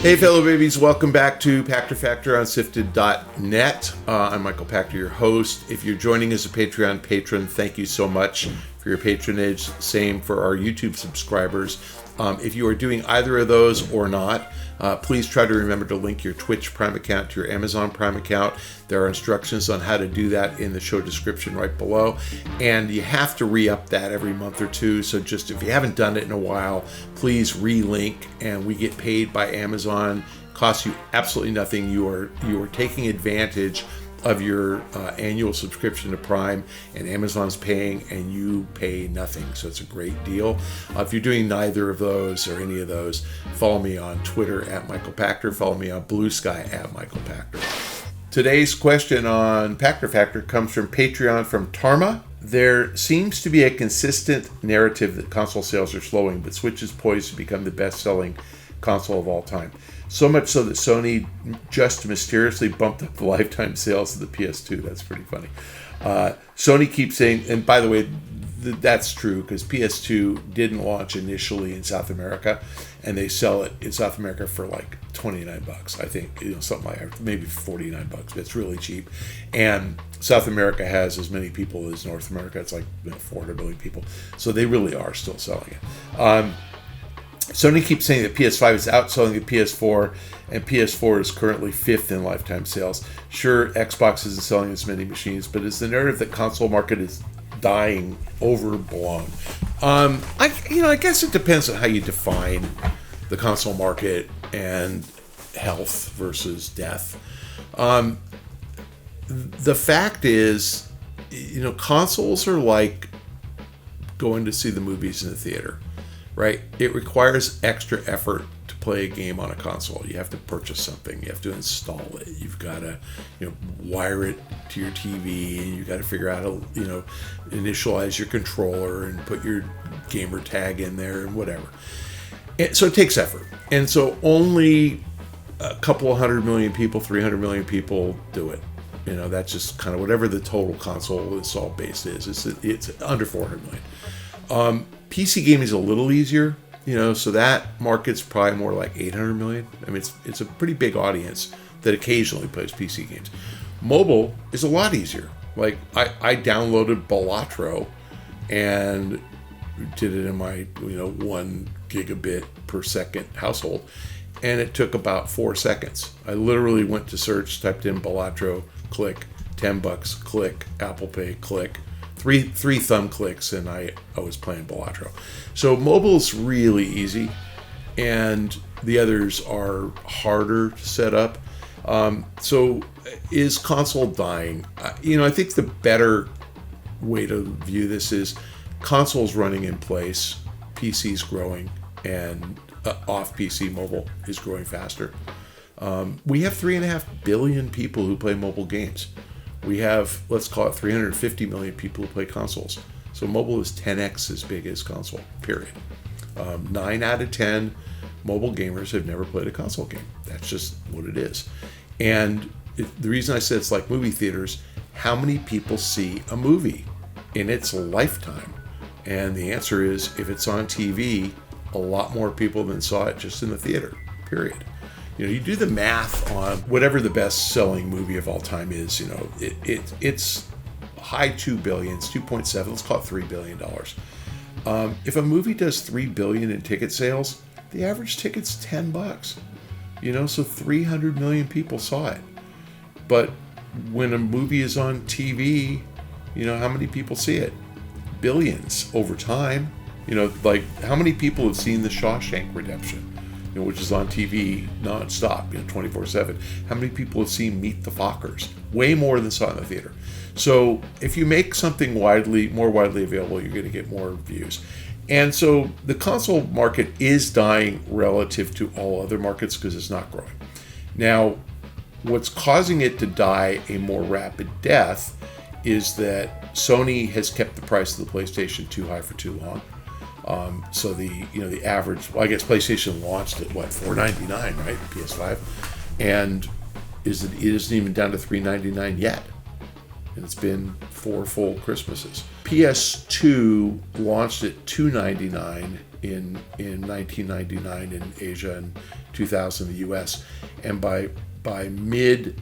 Hey fellow babies, welcome back to Pachter Factor on SIFTD.net. I'm Michael Pachter, your host. If you're joining as a Patreon patron, thank you so much for your patronage. Same for our YouTube subscribers. If you are doing either of those or not, please try to remember to link your Twitch Prime account to your Amazon Prime account. There are instructions on how to do that in the show description right below. And you have to re-up that every month or two. So just if you haven't done it in a while, please re-link, and we get paid by Amazon. Costs you absolutely nothing. You are taking advantage of your annual subscription to Prime, and Amazon's paying and you pay nothing. So it's a great deal. If you're doing neither of those or any of those, follow me on Twitter at Michael Pachter. Follow me on Blue Sky at Michael Pachter. Today's question on Pachter Factor comes from Patreon from Tarma. There seems to be a consistent narrative that console sales are slowing, but Switch is poised to become the best-selling console of all time. So much so that Sony just mysteriously bumped up the lifetime sales of the PS2. That's pretty funny. Sony keeps saying, and by the way, that's true because PS2 didn't launch initially in South America, and they sell it in South America for like $29, I think, something like that, maybe $49, but it's really cheap. And South America has as many people as North America. It's like 400 million people, so they really are still selling it. Sony keeps saying that PS5 is outselling the PS4, and PS4 is currently fifth in lifetime sales. Sure, Xbox isn't selling as many machines, but is the narrative that console market is dying overblown? I guess it depends on how you define the console market and health versus death. The fact is, consoles are like going to see the movies in the theater. Right? It requires extra effort to play a game on a console. You have to purchase something. You have to install it. You've got to, wire it to your TV, and you've got to figure out how to, initialize your controller and put your gamer tag in there and whatever. And so it takes effort. And so only a couple of 100 million people, 300 million people do it. That's just kind of whatever the total console install base is. It's under 400 million. PC gaming is a little easier, so that market's probably more like 800 million. I mean, it's a pretty big audience that occasionally plays PC games. Mobile is a lot easier. Like, I downloaded Balatro and did it in my, 1 gigabit per second household, and it took about 4 seconds. I literally went to search, typed in Balatro, click, $10, click, Apple Pay, click. Three thumb clicks, and I was playing Balatro. So mobile's really easy, and the others are harder to set up. So is console dying? I think the better way to view this is console's running in place, PC's growing, and off PC mobile is growing faster. We have 3.5 billion people who play mobile games. We have, let's call it 350 million people who play consoles. So mobile is 10x as big as console, period. 9 out of 10 mobile gamers have never played a console game. That's just what it is. And the reason I said it's like movie theaters, how many people see a movie in its lifetime? And the answer is, if it's on TV, a lot more people than saw it just in the theater, period. You do the math on whatever the best-selling movie of all time is. It's high 2 billion, it's 2.7. Let's call it $3 billion. If a movie does $3 billion in ticket sales, the average ticket's $10. So 300 million people saw it. But when a movie is on TV, how many people see it? Billions over time. Like how many people have seen The Shawshank Redemption? Which is on TV nonstop, 24/7. How many people have seen Meet the Fockers? Way more than saw in the theater. So if you make something more widely available, you're going to get more views. And so the console market is dying relative to all other markets because it's not growing. Now, what's causing it to die a more rapid death is that Sony has kept the price of the PlayStation too high for too long. So the average, well, I guess PlayStation launched at $499, right? PS5, and it isn't even down to $399 yet, and it's been 4 full Christmases. PS2 launched at $299 in 1999 in Asia and 2000 in the US, and by mid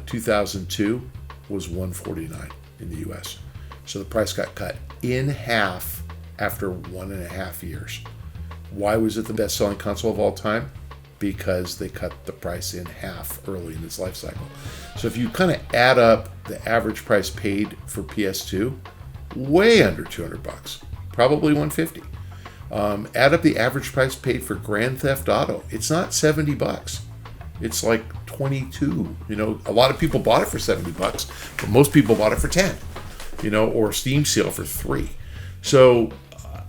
2002 was 149 in the US. So the price got cut in half after 1.5 years. Why was it the best-selling console of all time? Because they cut the price in half early in its life cycle. So if you kind of add up the average price paid for PS2, way under $200, probably $150. Add up the average price paid for Grand Theft Auto. It's not $70. It's like 22. You know, a lot of people bought it for $70, but most people bought it for 10. You know, or Steam sale for 3. So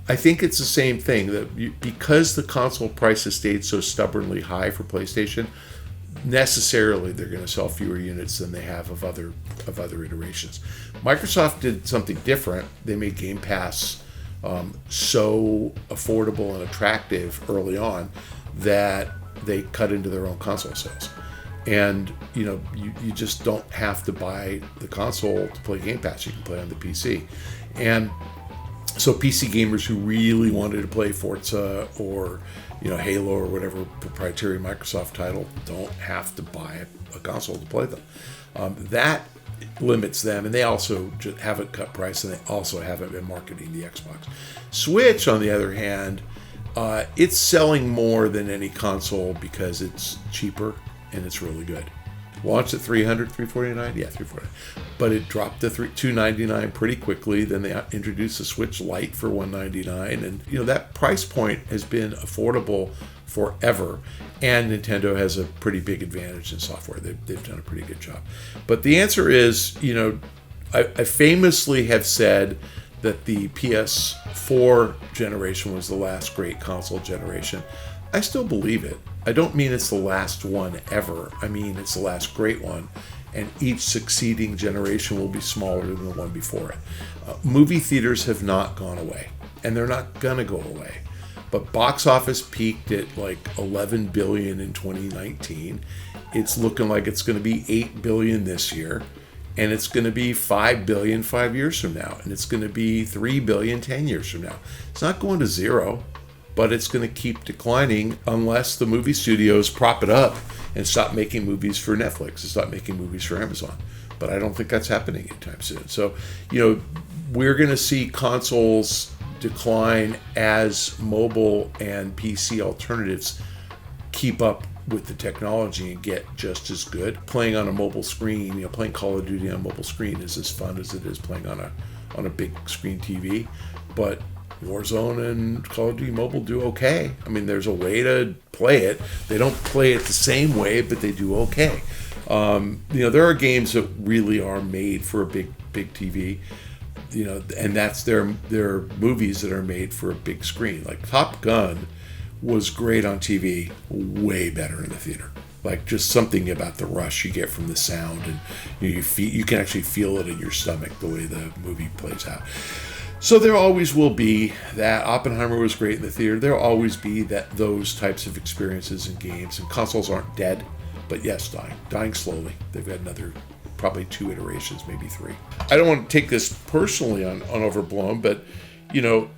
I think it's the same thing, that because the console price has stayed so stubbornly high for PlayStation, necessarily they're going to sell fewer units than they have of other iterations. Microsoft did something different. They made Game Pass so affordable and attractive early on that they cut into their own console sales. And you know, you just don't have to buy the console to play Game Pass. You can play on the PC. And so PC gamers who really wanted to play Forza or, you know, Halo or whatever proprietary Microsoft title don't have to buy a console to play them. That limits them, and they also just haven't cut price, and they also haven't been marketing the Xbox. Switch, on the other hand, it's selling more than any console because it's cheaper and it's really good. Launched at $349, yeah, $349, but it dropped to $299 pretty quickly. Then they introduced the Switch Lite for $199, and you know that price point has been affordable forever. And Nintendo has a pretty big advantage in software. They've done a pretty good job. But the answer is, you know, I famously have said that the PS4 generation was the last great console generation. I still believe it. I don't mean it's the last one ever. I mean it's the last great one, and each succeeding generation will be smaller than the one before it. Movie theaters have not gone away, and they're not gonna go away. But box office peaked at like $11 billion in 2019. It's looking like it's going to be $8 billion this year, and it's going to be $5 billion 5 years from now, and it's going to be $3 billion 10 years from now. It's not going to zero, but it's going to keep declining unless the movie studios prop it up and stop making movies for Netflix and stop making movies for Amazon. But I don't think that's happening anytime soon. So, you know, we're going to see consoles decline as mobile and PC alternatives keep up with the technology and get just as good. Playing on a mobile screen, you know, playing Call of Duty on a mobile screen is as fun as it is playing on a big screen TV. But Warzone and Call of Duty Mobile do okay. I mean, there's a way to play it. They don't play it the same way, but they do okay. You know, there are games that really are made for a big TV. You know, and that's their movies that are made for a big screen. Like Top Gun was great on TV, way better in the theater. Like just something about the rush you get from the sound, and you can actually feel it in your stomach the way the movie plays out. So there always will be that. Oppenheimer was great in the theater. There'll always be those types of experiences in games, and consoles aren't dead, but yes, dying slowly. They've got another probably 2 iterations, maybe 3. I don't want to take this personally on Overblown, but you know,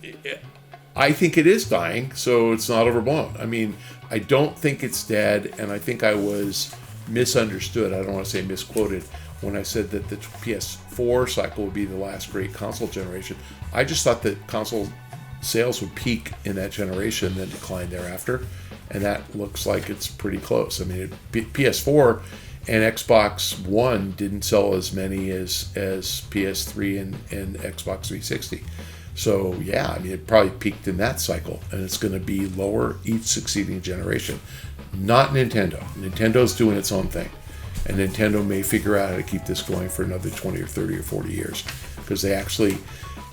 I think it is dying, so it's not overblown. I mean, I don't think it's dead, and I think I was misunderstood. I don't want to say misquoted when I said that the PS4 cycle would be the last great console generation. I just thought that console sales would peak in that generation and then decline thereafter, and that looks like it's pretty close. I mean, PS4 and Xbox One didn't sell as many as PS3 and Xbox 360. So yeah, I mean, it probably peaked in that cycle, and it's going to be lower each succeeding generation. Not Nintendo. Nintendo's doing its own thing, and Nintendo may figure out how to keep this going for another 20 or 30 or 40 years, because they actually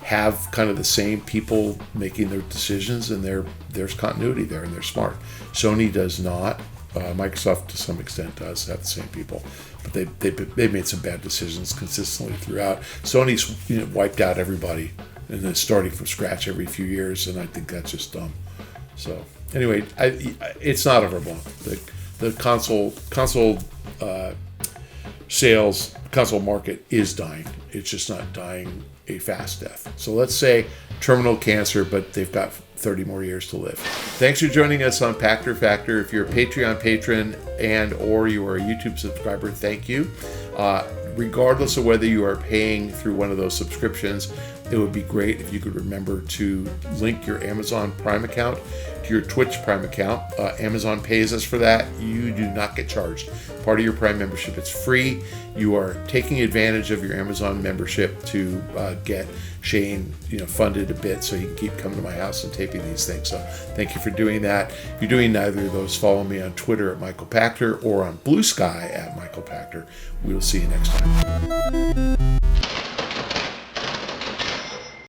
have kind of the same people making their decisions, and there's continuity there, and they're smart. Sony does not. Microsoft, to some extent, does have the same people, but they've made some bad decisions consistently throughout. Sony's wiped out everybody and then starting from scratch every few years, and I think that's just dumb. So anyway, it's not overblown. The console sales, console market is dying. It's just not dying a fast death. So let's say terminal cancer, but they've got 30 more years to live. Thanks for joining us on Pachter Factor. If you're a Patreon patron and or you are a YouTube subscriber, thank you. Regardless of whether you are paying through one of those subscriptions, it would be great if you could remember to link your Amazon Prime account to your Twitch Prime account. Amazon pays us for that. You do not get charged. Part of your Prime membership, it's free. You are taking advantage of your Amazon membership to get Shane, funded a bit so he can keep coming to my house and taping these things. So thank you for doing that. If you're doing neither of those, follow me on Twitter at Michael Pachter or on Blue Sky at Michael Pachter. We will see you next time.